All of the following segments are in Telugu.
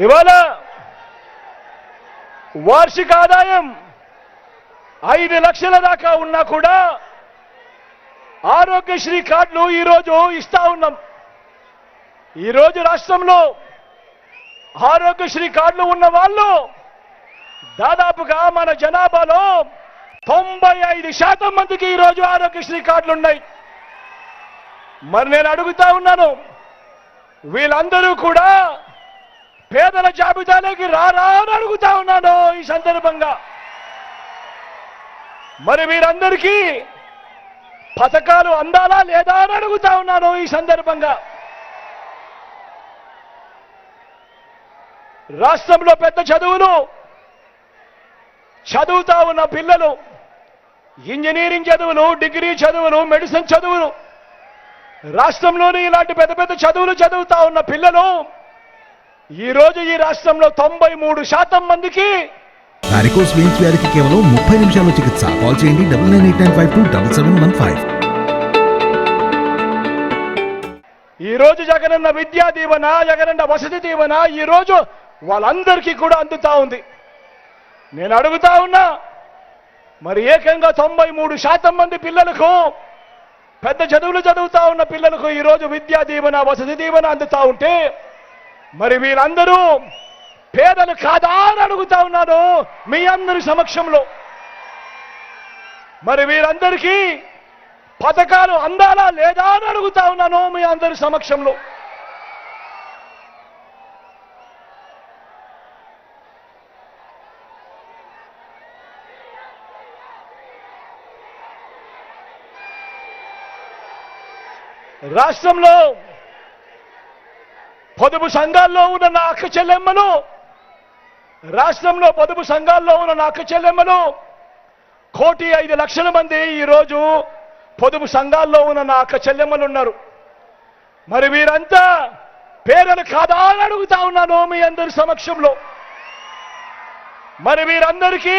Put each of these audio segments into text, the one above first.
ఇవాళ వార్షిక ఆదాయం 5 లక్షల దాకా ఉన్నా కూడా ఆరోగ్యశ్రీ కార్డులు ఈరోజు ఇస్తా ఉన్నాం. ఈరోజు రాష్ట్రంలో ఆరోగ్యశ్రీ కార్డులు ఉన్న వాళ్ళు దాదాపుగా మన జనాభాలో 95% మందికి ఈరోజు ఆరోగ్యశ్రీ కార్డులు ఉన్నాయి. మరి నేను అడుగుతా ఉన్నాను, వీళ్ళందరూ కూడా పేదల జాబితాలోకి రారా అని అడుగుతా ఉన్నాను ఈ సందర్భంగా. మరి వీరందరికీ పథకాలు అందాలా లేదా అని అడుగుతా ఉన్నాను ఈ సందర్భంగా. రాష్ట్రంలో పెద్ద చదువులు చదువుతా ఉన్న పిల్లలు, ఇంజనీరింగ్ చదువులు, డిగ్రీ చదువులు, మెడిసిన్ చదువులు, రాష్ట్రంలోని ఇలాంటి పెద్ద పెద్ద చదువులు చదువుతా ఉన్న పిల్లలు ఈరోజు ఈ రాష్ట్రంలో 93% మందికి వారికోస్ వెయిన్స్ వ్యాధికి కేవలం 30 నిమిషాల్లో చికిత్స. కాల్ చేయండి 9989527715. ఈరోజు జగనన్న విద్యా దీవెన, జగనన్న వసతి దీవెన ఈరోజు వాళ్ళందరికీ కూడా అందుతా ఉంది. నేను అడుగుతా ఉన్నా, మరి ఏకంగా 93% మంది పిల్లలకు, పెద్ద చదువులు చదువుతా ఉన్న పిల్లలకు ఈరోజు విద్యా దీవెన, వసతి దీవెన అందుతా ఉంటే మరి వీరందరూ పేదలు కాదా అని అడుగుతా ఉన్నాను మీ అందరి సమక్షంలో. మరి వీరందరికీ పథకాలు అందాలా లేదా అని అడుగుతా ఉన్నాను మీ అందరి సమక్షంలో. రాష్ట్రంలో పొదుపు సంఘాల్లో ఉన్న నా అక్క చెల్లెమ్మలు, రాష్ట్రంలో పొదుపు సంఘాల్లో ఉన్న నా అక్క చెల్లెమ్మలు 1,05,00,000 మంది ఈరోజు పొదుపు సంఘాల్లో ఉన్న నా అక్క చెల్లెమ్మలు ఉన్నారు. మరి వీరంతా పేదలు కాదా అని అడుగుతా ఉన్నాను మీ అందరి సమక్షంలో. మరి వీరందరికీ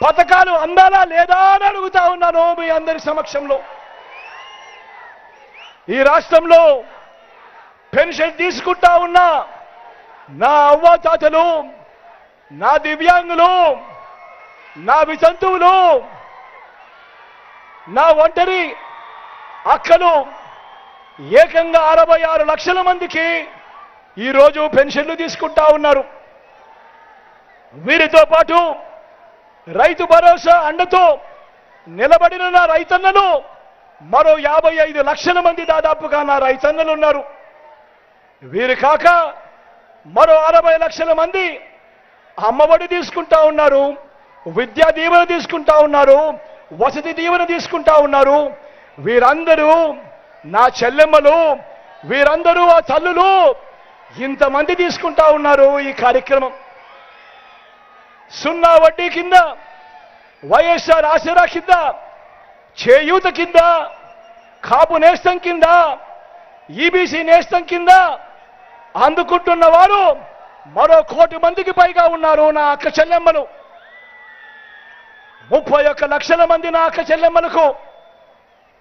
పథకాలు అందాలా లేదా అని అడుగుతా ఉన్నాను మీ అందరి సమక్షంలో. ఈ రాష్ట్రంలో పెన్షన్ తీసుకుంటా ఉన్నా నా అవ్వాతాతలు, నా దివ్యాంగులు, నా వితంతువులు, నా ఒంటరి అక్కలు ఏకంగా 66 లక్షల మందికి ఈరోజు పెన్షన్లు తీసుకుంటా ఉన్నారు. వీరితో పాటు రైతు భరోసా అండతో నిలబడిన నా రైతన్నలు మరో 55 లక్షల మంది దాదాపుగా నా రైతన్నలు ఉన్నారు. వీరు కాక మరో 60 లక్షల మంది అమ్మఒడి తీసుకుంటా ఉన్నారు, విద్యా దీవెన తీసుకుంటా ఉన్నారు, వసతి దీవెన తీసుకుంటా ఉన్నారు. వీరందరూ నా చెల్లెమ్మలు, వీరందరూ ఆ తల్లులు, ఇంతమంది తీసుకుంటా ఉన్నారు ఈ కార్యక్రమం. 0 వడ్డీ కింద, వైఎస్ఆర్ ఆసరా కింద, చేయూత కింద, కాపు నేస్తం కింద, ఈబీసీ నేస్తం కింద అందుకుంటున్న వారు మరో 1 కోటి మందికి పైగా ఉన్నారు నా అక్క చెల్లెమ్మలు. 31 లక్షల మంది నా అక్క చెల్లెమ్మలకు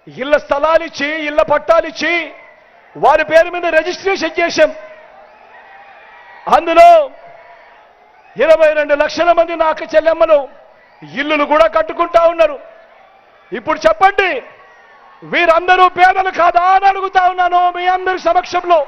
ఇళ్ల స్థలాలిచ్చి, ఇళ్ల పట్టాలిచ్చి వారి పేరు మీద రిజిస్ట్రేషన్ చేశాం. అందులో 22 లక్షల మంది నా అక్క చెల్లెమ్మలు ఇల్లులు కూడా కట్టుకుంటా ఉన్నారు. ఇప్పుడు చెప్పండి, వీరందరూ పేదలు కాదా అని అడుగుతా ఉన్నాను మీ అందరి సమక్షంలో.